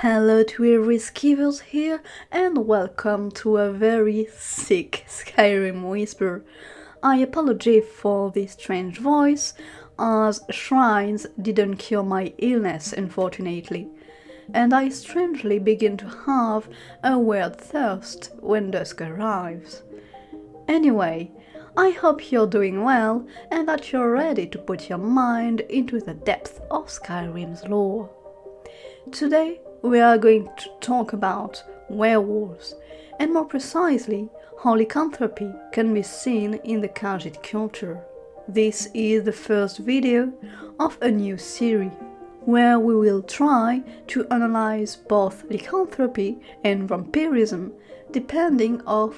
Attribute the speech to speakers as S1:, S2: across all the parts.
S1: Hello Twirl here, and welcome to a very sick Skyrim whisper. I apologize for this strange voice, as shrines didn't cure my illness unfortunately, and I strangely begin to have a weird thirst when dusk arrives. Anyway, I hope you're doing well and that you're ready to put your mind into the depth of Skyrim's lore. Today, we are going to talk about werewolves, and more precisely, how lycanthropy can be seen in the Khajiit culture. This is the first video of a new series, where we will try to analyze both lycanthropy and vampirism, depending on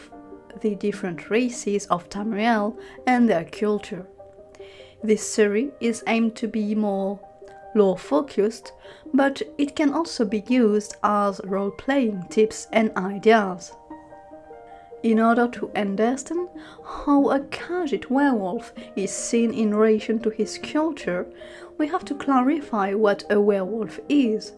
S1: the different races of Tamriel and their culture. This series is aimed to be more lore-focused, but it can also be used as role-playing tips and ideas. In order to understand how a Khajiit werewolf is seen in relation to his culture, we have to clarify what a werewolf is.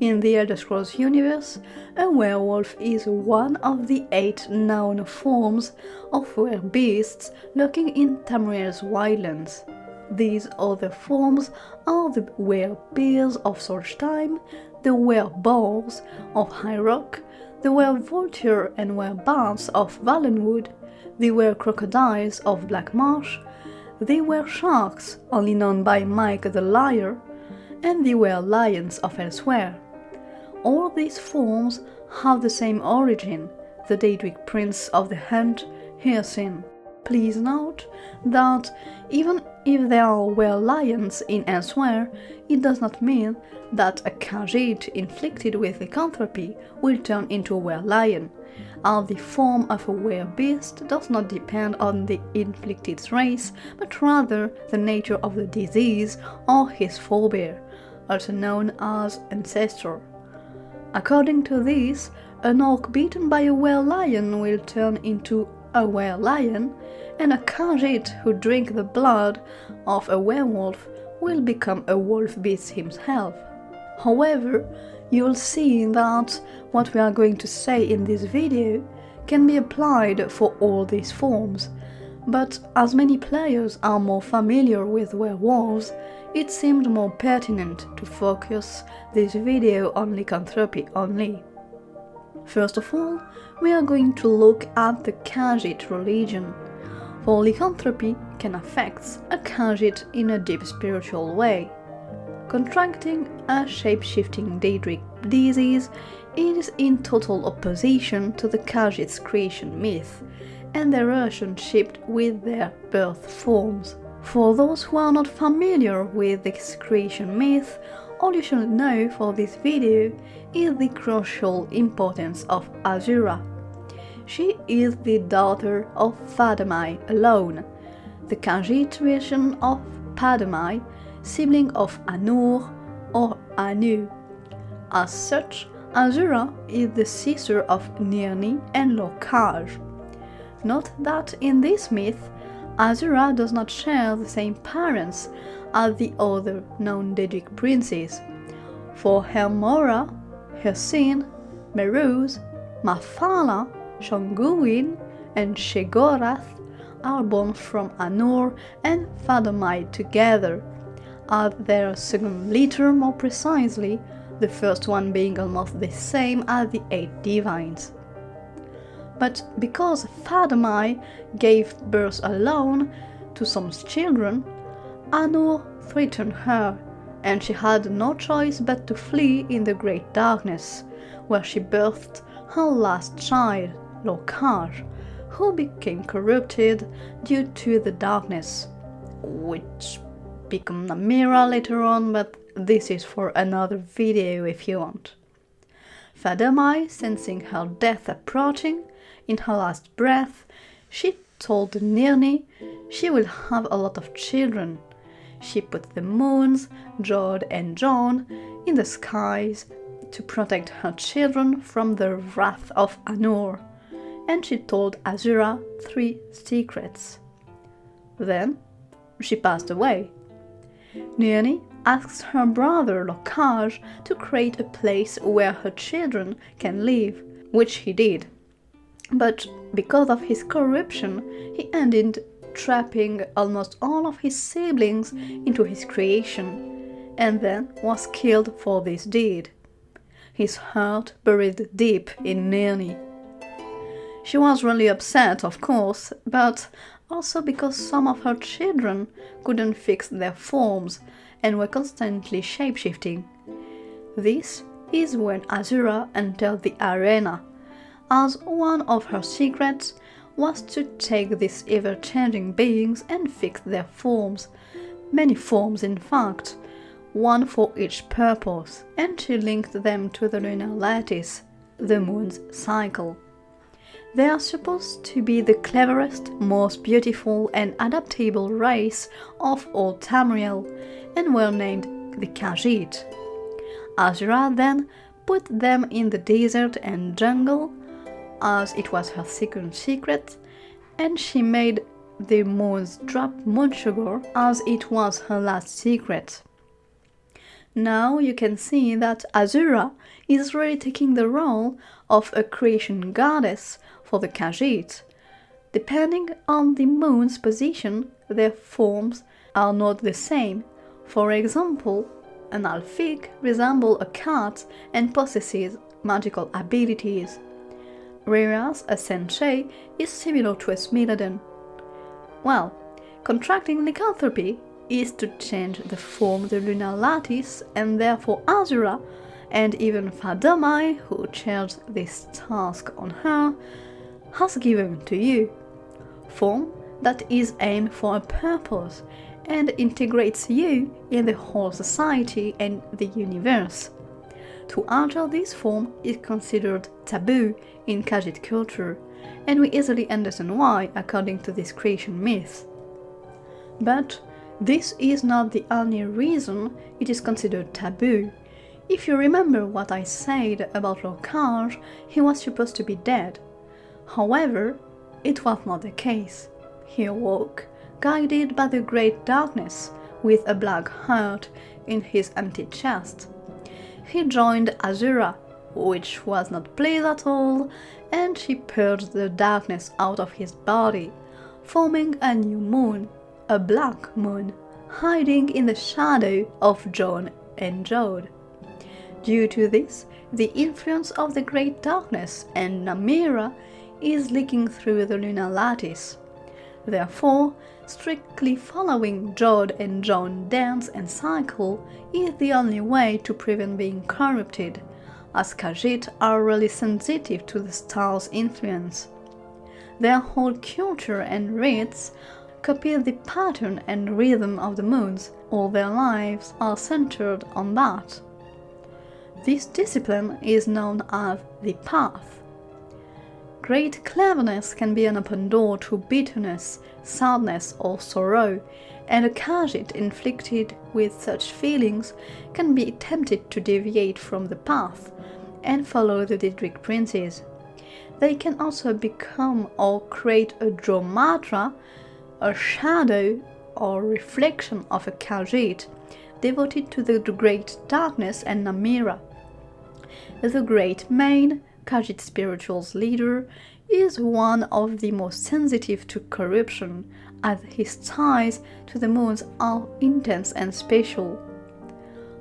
S1: In the Elder Scrolls universe, a werewolf is one of the 8 known forms of werebeasts lurking in Tamriel's wildlands. These other forms are the werebears of Solstheim, the wereboars of High Rock, the werevulture and werebards of Valenwood, the werecrocodiles of Black Marsh, the weresharks, only known by Mike the Liar, and the werelions of Elsewhere. All these forms have the same origin, the Daedric prince of the hunt, Hircine. Please note that even if there are werelions in Elsewhere, it does not mean that a Khajiit inflicted with lycanthropy will turn into a werelion, as the form of a werebeast does not depend on the inflicted's race, but rather the nature of the disease or his forebear, also known as ancestor. According to this, an orc beaten by a werelion will turn into a werelion, and a Khajiit who drinks the blood of a werewolf will become a wolf beast himself. However, you'll see that what we are going to say in this video can be applied for all these forms, but as many players are more familiar with werewolves, it seemed more pertinent to focus this video on lycanthropy only. First of all, we are going to look at the Khajiit religion, for lycanthropy can affect a Khajiit in a deep spiritual way. Contracting a shape-shifting Daedric disease is in total opposition to the Khajiit's creation myth and their relationship with their birth forms. For those who are not familiar with this creation myth, all you should know for this video is the crucial importance of Azura. She is the daughter of Fadamai alone, the Khajiit version of Padamai, sibling of Anur or Anu. As such, Azura is the sister of Nirni and Lorkhaj. Note that in this myth, Azura does not share the same parents as the other known Daedric princes, for Hermora, Hircine, Meruz, Mafala, Shonguin, and Shegorath are born from Anur and Fadamai together, as their second litter more precisely, the first one being almost the same as the 8 divines. But because Fadamai gave birth alone to some children, Anur threatened her, and she had no choice but to flee in the great darkness, where she birthed her last child, Lorkhaj, who became corrupted due to the darkness, which became a mirror later on, but this is for another video if you want. Fadamai, sensing her death approaching, in her last breath, she told Nirni she will have a lot of children. She put the moons, Jod and Jon, in the skies to protect her children from the wrath of Anur, and she told Azura 3 secrets. Then she passed away. Nirni asks her brother Lorkhaj to create a place where her children can live, which he did. But because of his corruption, he ended trapping almost all of his siblings into his creation, and then was killed for this deed, his heart buried deep in Nirni. She was really upset, of course, but also because some of her children couldn't fix their forms and were constantly shapeshifting. This is when Azura entered the arena, as one of her secrets was to take these ever-changing beings and fix their forms, many forms in fact, one for each purpose, and she linked them to the lunar lattice, the moon's cycle. They are supposed to be the cleverest, most beautiful and adaptable race of all Tamriel, and were named the Khajiit. Azura then put them in the desert and jungle, as it was her second secret, and she made the moons drop moonsugar as it was her last secret. Now you can see that Azura is really taking the role of a creation goddess for the Khajiit. Depending on the moon's position, their forms are not the same. For example, an Alfiq resembles a cat and possesses magical abilities, whereas a Sensei is similar to a Smilodon. Well, contracting lycanthropy is to change the form of the lunar lattice, and therefore Azura, and even Fadomai, who shares this task on her, has given to you. Form that is aimed for a purpose and integrates you in the whole society and the universe. To alter this form is considered taboo in Khajiit culture, and we easily understand why according to this creation myth. But this is not the only reason it is considered taboo. If you remember what I said about Lorkhaj, he was supposed to be dead. However, it was not the case. He awoke, guided by the great darkness, with a black heart in his empty chest. He joined Azura, which was not pleased at all, and she purged the darkness out of his body, forming a new moon, a black moon, hiding in the shadow of Jon and Jod. Due to this, the influence of the great darkness and Namira is leaking through the lunar lattice. Therefore, strictly following Jod and Jon dance and cycle is the only way to prevent being corrupted, as Khajiit are really sensitive to the star's influence. Their whole culture and rites copy the pattern and rhythm of the moons. All their lives are centered on that. This discipline is known as the path. Great cleverness can be an open door to bitterness, sadness or sorrow, and a Khajiit inflicted with such feelings can be tempted to deviate from the path and follow the Daedric princes. They can also become or create a Dromatra, a shadow or reflection of a Khajiit, devoted to the great darkness and Namira. The Great Mane, Khajiit spiritual's leader, is one of the most sensitive to corruption, as his ties to the moons are intense and special.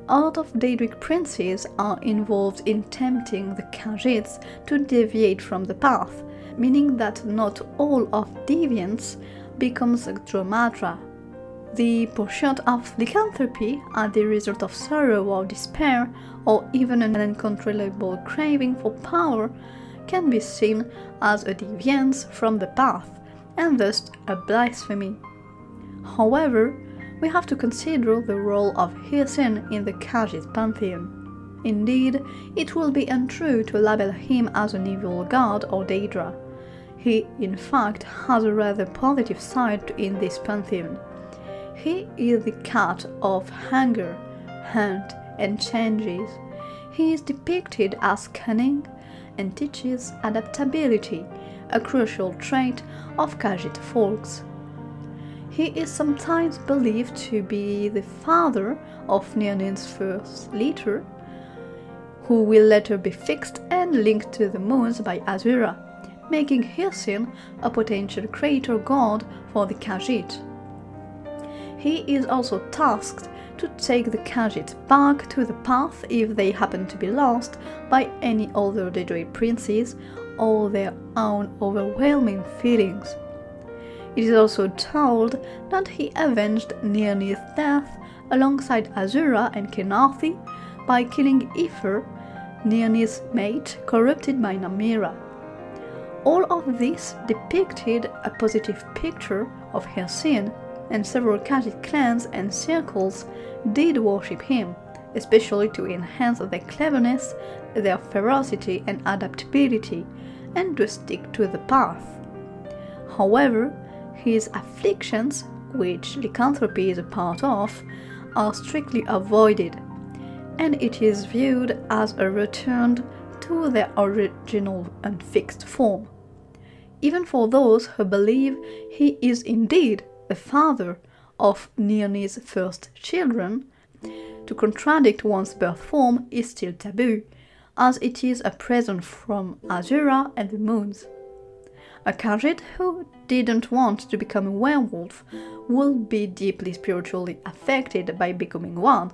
S1: A lot of Daedric princes are involved in tempting the Khajiits to deviate from the path, meaning that not all of deviance becomes a Dromatra. The pursuit of lycanthropy as the result of sorrow or despair, or even an uncontrollable craving for power, can be seen as a deviance from the path, and thus a blasphemy. However, we have to consider the role of Hircine in the Khajiit pantheon. Indeed, it will be untrue to label him as an evil god or Daedra. He, in fact, has a rather positive side in this pantheon. He is the cat of hunger, hunt, and changes. He is depicted as cunning and teaches adaptability, a crucial trait of Khajiit folks. He is sometimes believed to be the father of Nirnin's first leader, who will later be fixed and linked to the moons by Azura, making Hircine a potential creator god for the Khajiit. He is also tasked to take the Khajiit back to the path if they happen to be lost by any other Daedric princes or their own overwhelming feelings. It is also told that he avenged Nirni's death alongside Azura and Kenarthi by killing Aether, Nirni's mate, corrupted by Namira. All of this depicted a positive picture of Hircine, and several Khajiit clans and circles did worship him, especially to enhance their cleverness, their ferocity and adaptability, and to stick to the path. However, his afflictions, which lycanthropy is a part of, are strictly avoided, and it is viewed as a return to their original unfixed form. Even for those who believe he is indeed the father of Nirni's first children, to contradict one's birth form is still taboo, as it is a present from Azura and the moons. A Khajiit who didn't want to become a werewolf would be deeply spiritually affected by becoming one,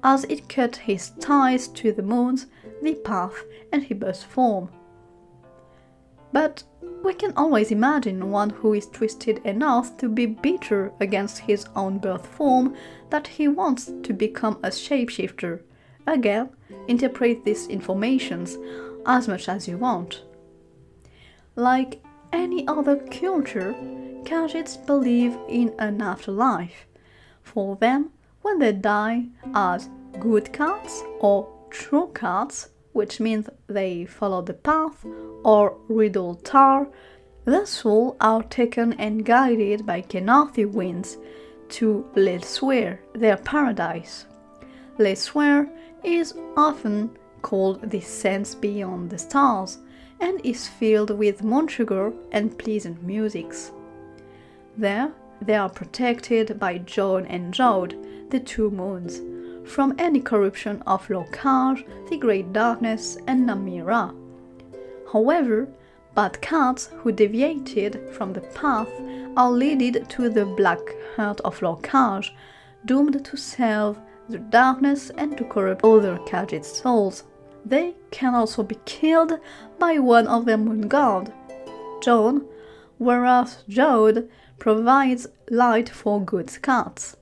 S1: as it cut his ties to the moons, the path, and his birth form. But we can always imagine one who is twisted enough to be bitter against his own birth form that he wants to become a shapeshifter. Again, interpret these informations as much as you want. Like any other culture, Khajiits believe in an afterlife. For them, when they die as good cats or true cats, which means they follow the path, or riddle tar, the souls are taken and guided by Kenarthi winds to Lelsewhere, their paradise. Lelsewhere is often called the sense beyond the stars, and is filled with moonsugar and pleasant musics. There, they are protected by Jon and Jod, the two moons, from any corruption of Lorkhaj, the Great Darkness, and Namira. However, bad cats who deviated from the path are leaded to the Black Heart of Lorkhaj, doomed to serve the darkness and to corrupt other Khajiit souls. They can also be killed by one of their moon god, Jon, whereas Jod provides light for good cats.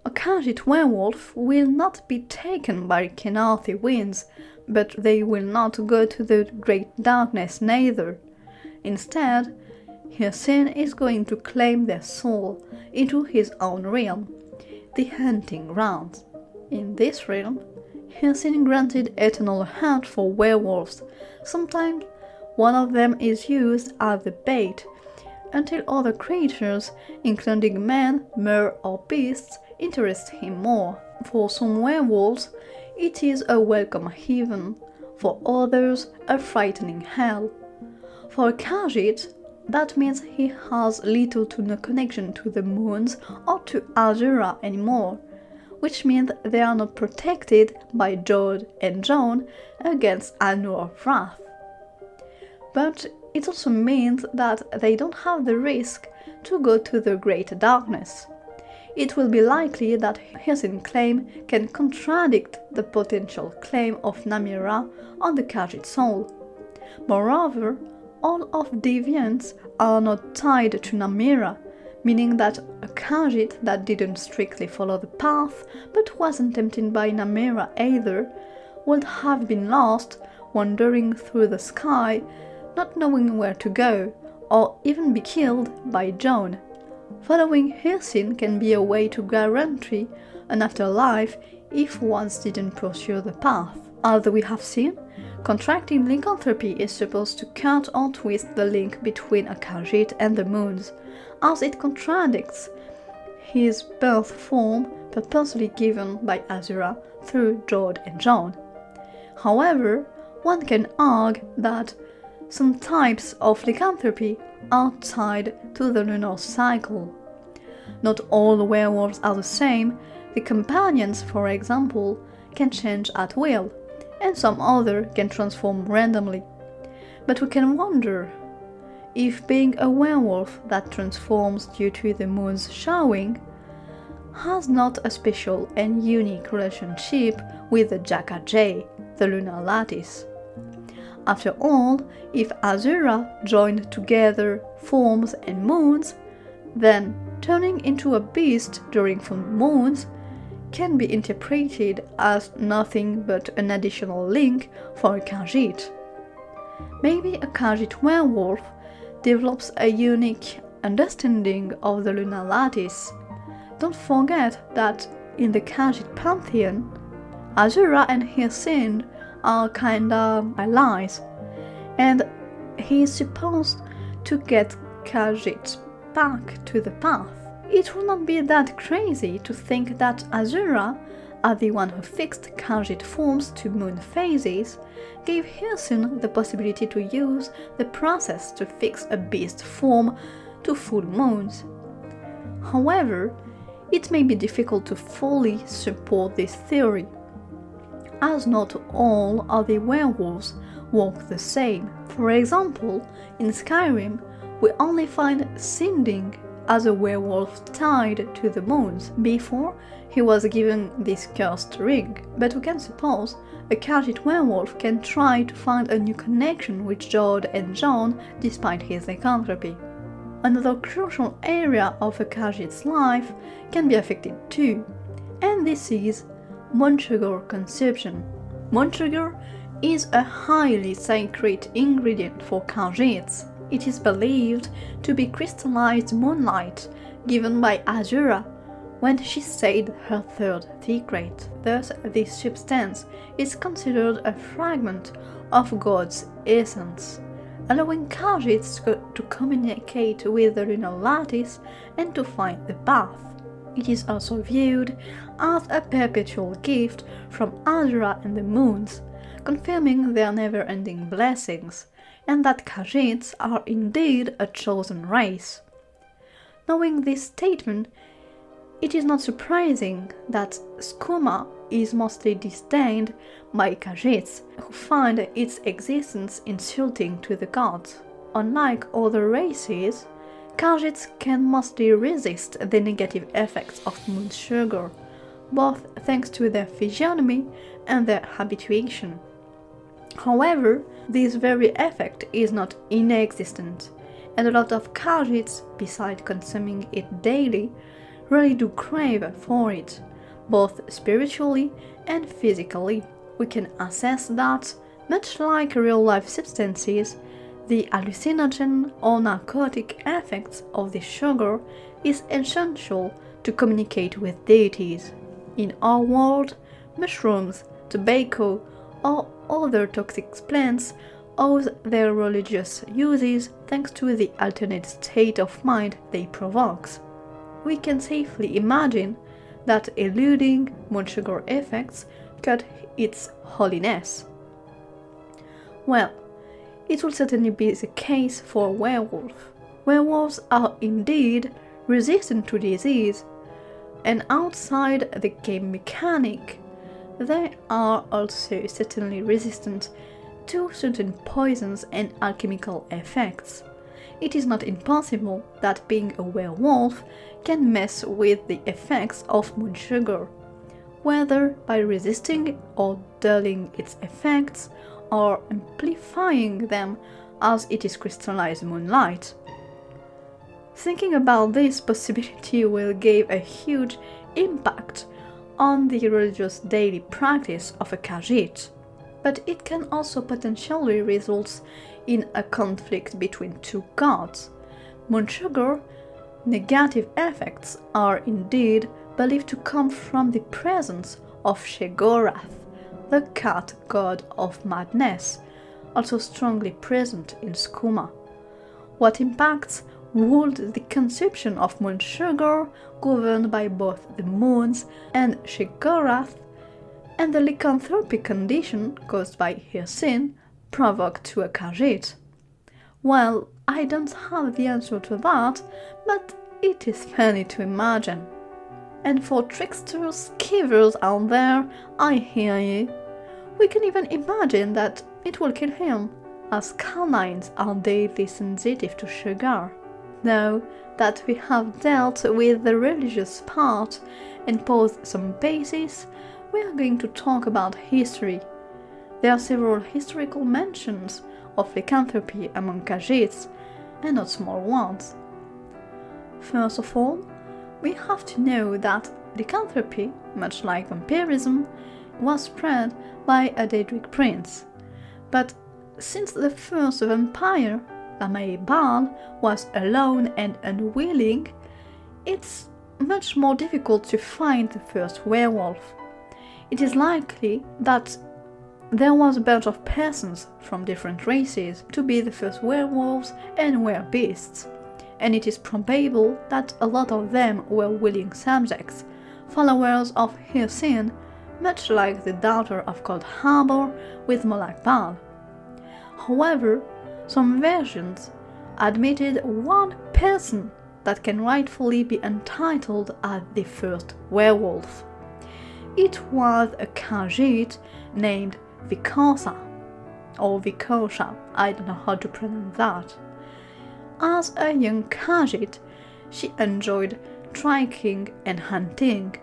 S1: A Khajiit werewolf will not be taken by Kenarthi winds, but they will not go to the Great Darkness neither. Instead, Hircine is going to claim their soul into his own realm, the Hunting Grounds. In this realm, Hircine granted eternal hunt for werewolves. Sometimes one of them is used as the bait, until other creatures, including men, mer, or beasts, interest him more. For some werewolves, it is a welcome heaven, for others, a frightening hell. For a Khajiit, that means he has little to no connection to the moons or to Azura anymore, which means they are not protected by Jod and Jon against Anu's wrath. But it also means that they don't have the risk to go to the Great Darkness. It will be likely that Hircine's claim can contradict the potential claim of Namira on the Khajiit soul. Moreover, all of deviants are not tied to Namira, meaning that a Khajiit that didn't strictly follow the path but wasn't tempted by Namira either would have been lost, wandering through the sky, not knowing where to go, or even be killed by Jon. Following Hircine can be a way to guarantee an afterlife if one didn't pursue the path. As we have seen, contracting lycanthropy is supposed to cut or twist the link between a Khajiit and the moons, as it contradicts his birth form purposely given by Azura through Jod and Jon. However, one can argue that Some types of lycanthropy are tied to the lunar cycle. Not all werewolves are the same. The companions, for example, can change at will, and some other can transform randomly. But we can wonder if being a werewolf that transforms due to the moon's showing has not a special and unique relationship with the kha'jay, the lunar lattice. After all, if Azura joined together forms and moons, then turning into a beast during full moons can be interpreted as nothing but an additional link for a Khajiit. Maybe a Khajiit werewolf develops a unique understanding of the lunar lattice. Don't forget that in the Khajiit pantheon, Azura and Hircine are kinda allies, and he is supposed to get Khajiit back to the path. It would not be that crazy to think that Azura, as the one who fixed Khajiit forms to moon phases, gave Hircine the possibility to use the process to fix a beast form to full moons. However, it may be difficult to fully support this theory, as not all of the werewolves work the same. For example, in Skyrim, we only find Sinding as a werewolf tied to the moons before he was given this cursed ring, but we can suppose a Khajiit werewolf can try to find a new connection with Jord and John despite his lycanthropy. Another crucial area of a Khajiit's life can be affected too, and this is moonsugar consumption. Moonsugar is a highly sacred ingredient for Khajiits. It is believed to be crystallized moonlight given by Azura when she said her third secret. Thus, this substance is considered a fragment of God's essence, allowing Khajiits to communicate with the lunar lattice and to find the path. It is also viewed as a perpetual gift from Azura and the moons, confirming their never-ending blessings, and that Khajiits are indeed a chosen race. Knowing this statement, it is not surprising that skooma is mostly disdained by Khajiits, who find its existence insulting to the gods. Unlike other races, Khajiits can mostly resist the negative effects of moonsugar, both thanks to their physiognomy and their habituation. However, this very effect is not inexistent, and a lot of Khajiits, besides consuming it daily, really do crave for it, both spiritually and physically. We can assess that, much like real-life substances, the hallucinogen or narcotic effects of this sugar is essential to communicate with deities. In our world, mushrooms, tobacco, or other toxic plants owe their religious uses thanks to the alternate state of mind they provoke. We can safely imagine that eluding moonsugar effects cut its holiness. Well, it will certainly be the case for a werewolf. Werewolves are indeed resistant to disease, and outside the game mechanic, they are also certainly resistant to certain poisons and alchemical effects. It is not impossible that being a werewolf can mess with the effects of moonsugar, whether by resisting or dulling its effects or amplifying them as it is crystallized moonlight. Thinking about this possibility will give a huge impact on the religious daily practice of a Khajiit, but it can also potentially result in a conflict between two gods. Moonsugar negative effects are indeed believed to come from the presence of Sheogorath, the cat god of madness, also strongly present in skooma. What impacts would the consumption of moonsugar governed by both the moons and Sheogorath, and the lycanthropic condition caused by Hircine provoked to a Khajiit. Well, I don't have the answer to that, but it is funny to imagine. And for tricksters, skivers out there, I hear you. We can even imagine that it will kill him, as canines are deadly sensitive to sugar. Now that we have dealt with the religious part and posed some bases, we are going to talk about history. There are several historical mentions of lycanthropy among Khajiits, and not small ones. First of all, we have to know that lycanthropy, much like vampirism, was spread by a Daedric prince. But since the first vampire, Baal, was alone and unwilling, it's much more difficult to find the first werewolf. It is likely that there was a bunch of persons from different races to be the first werewolves and werebeasts, and it is probable that a lot of them were willing subjects, followers of Hircine, much like the daughter of Cold Harbor with Baal. However, some versions admitted one person that can rightfully be entitled as the first werewolf. It was a Khajiit named Vicosa, or Vicosha, I don't know how to pronounce that. As a young Khajiit, she enjoyed trekking and hunting,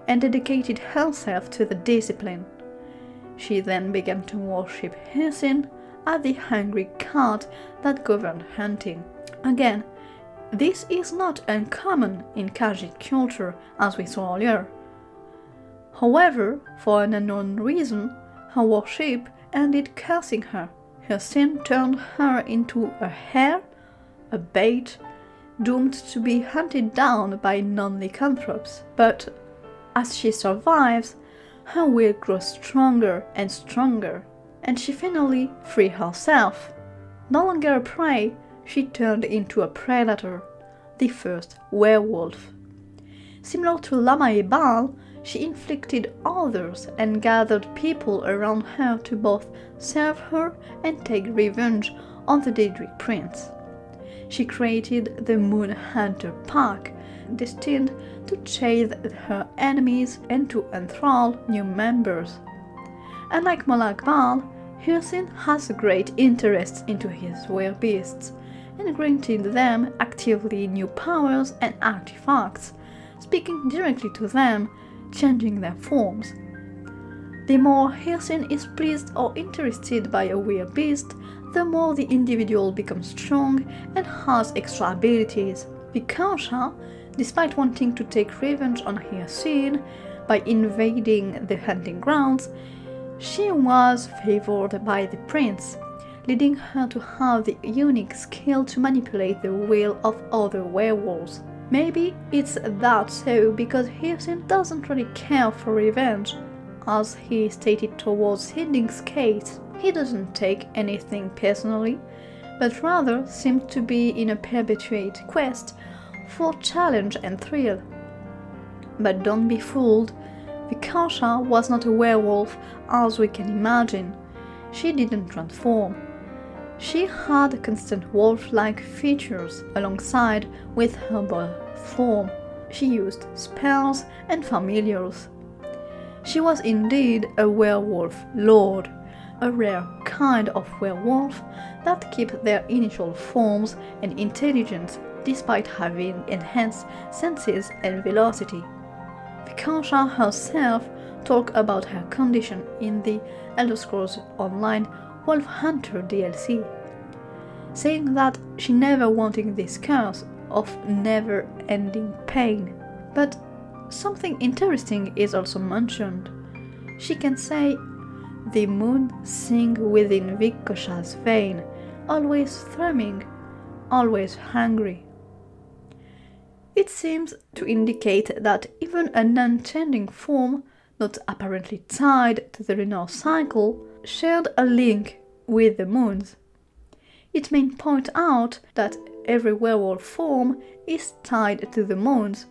S1: and dedicated herself to the discipline. She then began to worship Hircine as the hungry god that governed hunting. Again, this is not uncommon in Khajiit culture, as we saw earlier. However, for an unknown reason, her worship ended cursing her. Hircine turned her into a hare, a bait, doomed to be hunted down by non-lycanthropes. But as she survives, her will grows stronger and stronger, and she finally frees herself. No longer a prey, she turned into a predator, the first werewolf. Similar to Baal, she inflicted others and gathered people around her to both serve her and take revenge on the Daedric prince. She created the Moon Hunter Pack, destined to chase her enemies and to enthrall new members. Unlike Baal, Hircine has a great interest into his werebeasts, and granted them actively new powers and artifacts, speaking directly to them, changing their forms. The more Hircine is pleased or interested by a werebeast, the more the individual becomes strong and has extra abilities. Vicosha, despite wanting to take revenge on Hircine by invading the hunting grounds, she was favored by the prince, leading her to have the unique skill to manipulate the will of other werewolves. Maybe it's that so because Hircine doesn't really care for revenge. As he stated towards Hinding's case, he doesn't take anything personally, but rather seems to be in a perpetuate quest for challenge and thrill. But don't be fooled, Vicosha was not a werewolf as we can imagine. She didn't transform. She had constant wolf-like features alongside with her birth form. She used spells and familiars. She was indeed a werewolf lord, a rare kind of werewolf that keep their initial forms and intelligence despite having enhanced senses and velocity. Vicosha herself talked about her condition in the Elder Scrolls Online Wolf Hunter DLC, saying that she never wanted this curse of never-ending pain. But something interesting is also mentioned. She can say, "The moon sings within Vicosha's vein, always thrumming, always hungry." It seems to indicate that even an unchanging form, not apparently tied to the lunar cycle, shared a link with the moons. It may point out that every werewolf form is tied to the moons,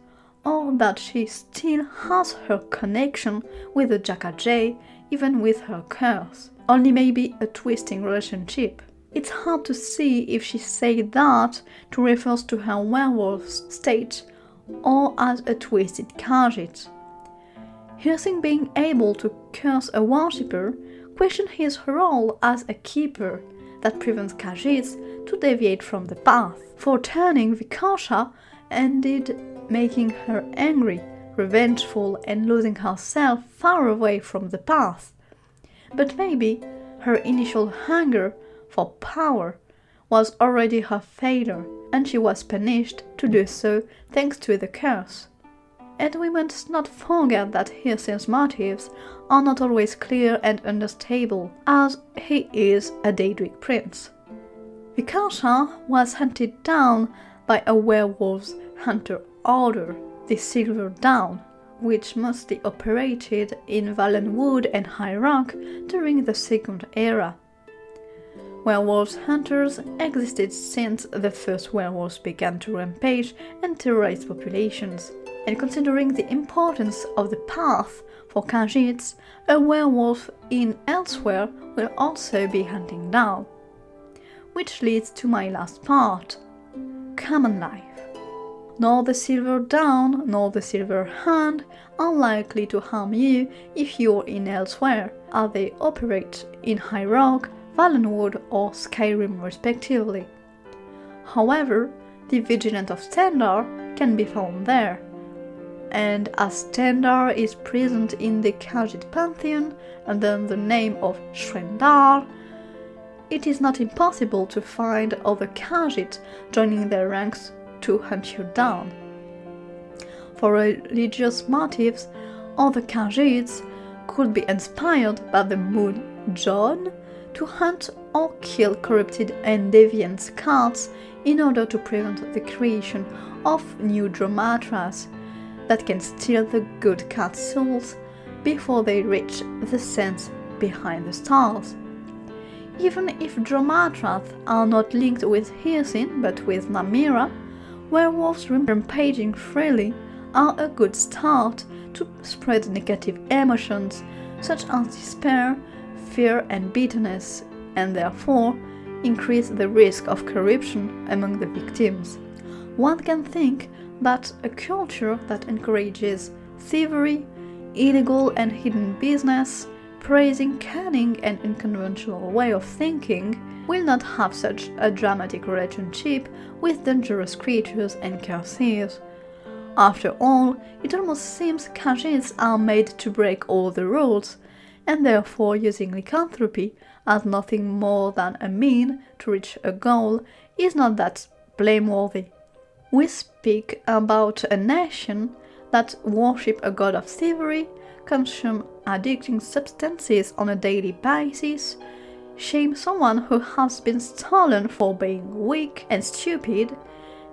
S1: or that she still has her connection with the kha'jay even with her curse, only maybe a twisting relationship. It's hard to see if she said that to refer to her werewolf state or as a twisted Khajiit. Hircine being able to curse a worshipper questioned his role as a keeper that prevents Khajiits to deviate from the path. For turning Vikasha ended making her angry, revengeful, and losing herself far away from the path. But maybe her initial hunger for power was already her failure, and she was punished to do so thanks to the curse. And we must not forget that Hircine's motives are not always clear and unstable, as he is a Daedric prince. Vikasha was hunted down by a werewolves hunter order, the Silver Dawn, which mostly operated in Valenwood and High Rock during the Second Era. Werewolves hunters existed since the first werewolves began to rampage and terrorize populations, and considering the importance of the path for Khajiits, a werewolf in elsewhere will also be hunting down. Which leads to my last part, common life. Nor the Silver Dawn nor the Silver Hand are likely to harm you if you're in elsewhere, as they operate in High Rock, Valenwood or Skyrim respectively. However, the Vigilant of Stendarr can be found there, and as Stendarr is present in the Khajiit pantheon under the name of Shröninger, it is not impossible to find other Khajiit joining their ranks to hunt you down. For religious motives, other Khajiits could be inspired by the moon John to hunt or kill corrupted and deviant cats in order to prevent the creation of new Dromatras that can steal the good cat souls before they reach the sense behind the stars. Even if Dromatras are not linked with Hircine but with Namira, werewolves rampaging freely are a good start to spread negative emotions such as despair, fear and bitterness, and therefore increase the risk of corruption among the victims. One can think that a culture that encourages thievery, illegal and hidden business, praising cunning and unconventional way of thinking, will not have such a dramatic relationship with dangerous creatures and curses. After all, it almost seems Khajiits are made to break all the rules, and therefore using lycanthropy as nothing more than a mean to reach a goal is not that blameworthy. We speak about a nation that worship a god of thievery, consume addicting substances on a daily basis, shame someone who has been stolen for being weak and stupid,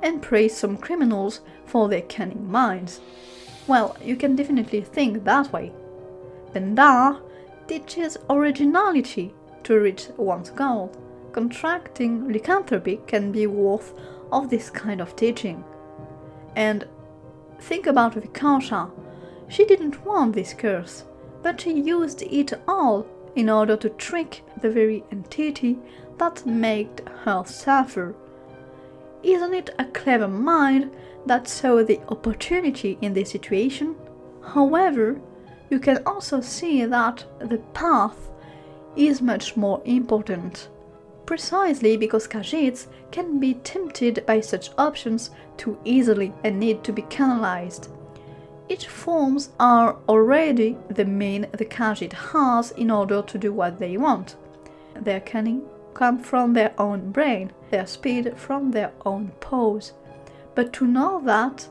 S1: and praise some criminals for their cunning minds. Well, you can definitely think that way. Stendarr teaches originality to reach one's goal. Contracting lycanthropy can be worth of this kind of teaching. And think about Vikasha. She didn't want this curse, but she used it all in order to trick the very entity that made her suffer. Isn't it a clever mind that saw the opportunity in this situation? However, you can also see that the path is much more important, precisely because Khajiits can be tempted by such options too easily and need to be canalized. Each forms are already the mean the Khajiit has in order to do what they want. Their cunning comes from their own brain, their speed from their own pose. But to know that,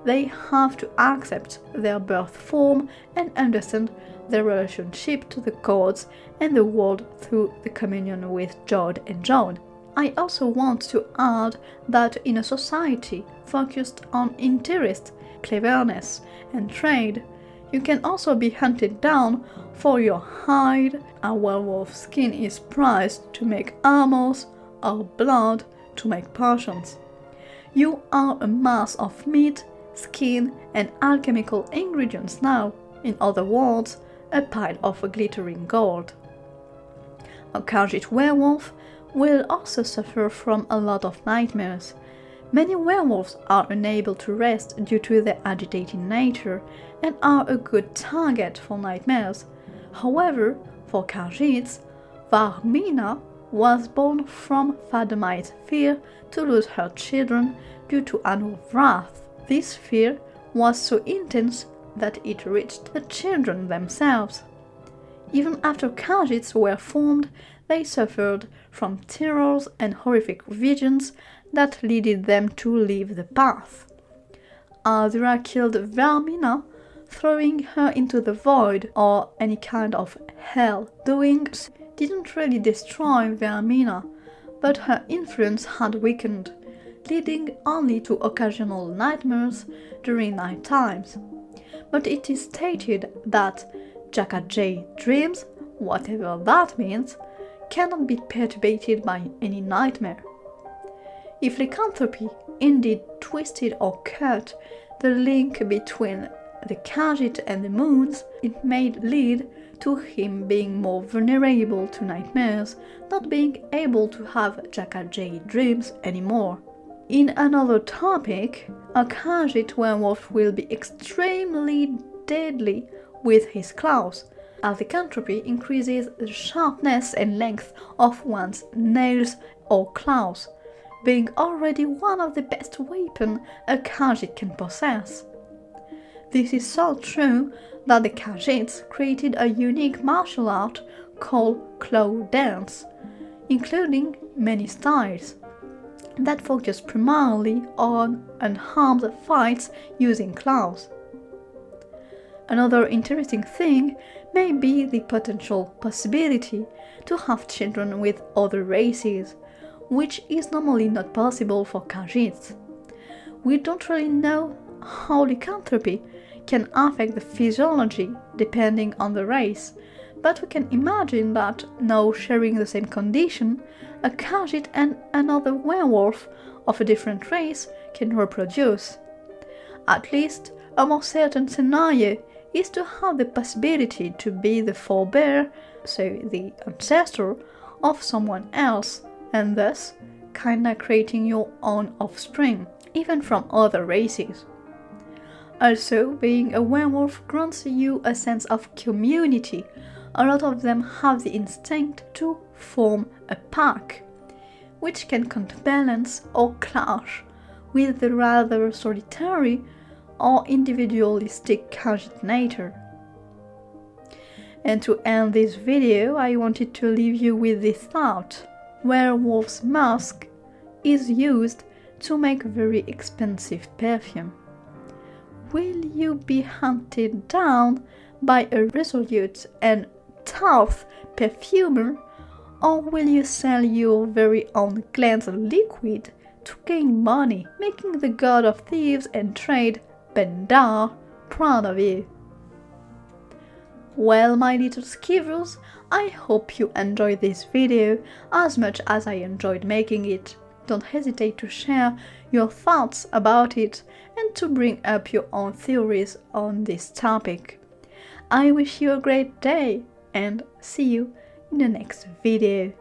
S1: they have to accept their birth form and understand their relationship to the gods and the world through the communion with Jod and Jod. I also want to add that in a society focused on interest, cleverness, and trade, you can also be hunted down for your hide. A werewolf skin is prized to make armors, or blood to make potions. You are a mass of meat, skin, and alchemical ingredients now, in other words, a pile of glittering gold. A Khajiit werewolf will also suffer from a lot of nightmares. Many werewolves are unable to rest due to their agitating nature and are a good target for nightmares. However, for Khajiits, Varmina was born from Fadomite's fear to lose her children due to Anu's wrath. This fear was so intense that it reached the children themselves. Even after Khajiits were formed, they suffered from terrors and horrific visions that led them to leave the path. Azura killed Vermina, throwing her into the void or any kind of hell. Doing so didn't really destroy Vermina, but her influence had weakened, leading only to occasional nightmares during night times. But it is stated that kha'jay dreams, whatever that means, cannot be perturbed by any nightmare. If lycanthropy indeed twisted or cut the link between the Khajiit and the moons, it may lead to him being more vulnerable to nightmares, not being able to have kha'jay dreams anymore. In another topic, a Khajiit werewolf will be extremely deadly with his claws, as lycanthropy increases the sharpness and length of one's nails or claws, being already one of the best weapons a Khajiit can possess. This is so true that the Khajiits created a unique martial art called claw dance, including many styles, that focus primarily on unharmed fights using claws. Another interesting thing may be the potential possibility to have children with other races, which is normally not possible for Khajiits. We don't really know how lycanthropy can affect the physiology depending on the race, but we can imagine that now sharing the same condition, a Khajiit and another werewolf of a different race can reproduce. At least, a more certain scenario is to have the possibility to be the forebear, so the ancestor, of someone else, and thus kinda creating your own offspring, even from other races. Also, being a werewolf grants you a sense of community. A lot of them have the instinct to form a pack, which can counterbalance or clash with the rather solitary or individualistic Khajiit nature. And to end this video, I wanted to leave you with this thought. Werewolf's musk is used to make very expensive perfume. Will you be hunted down by a resolute and tough perfumer, or will you sell your very own cleansed liquid to gain money, making the god of thieves and trade, Bendar, proud of you? Well, my little skivers, I hope you enjoyed this video as much as I enjoyed making it. Don't hesitate to share your thoughts about it and to bring up your own theories on this topic. I wish you a great day and see you in the next video.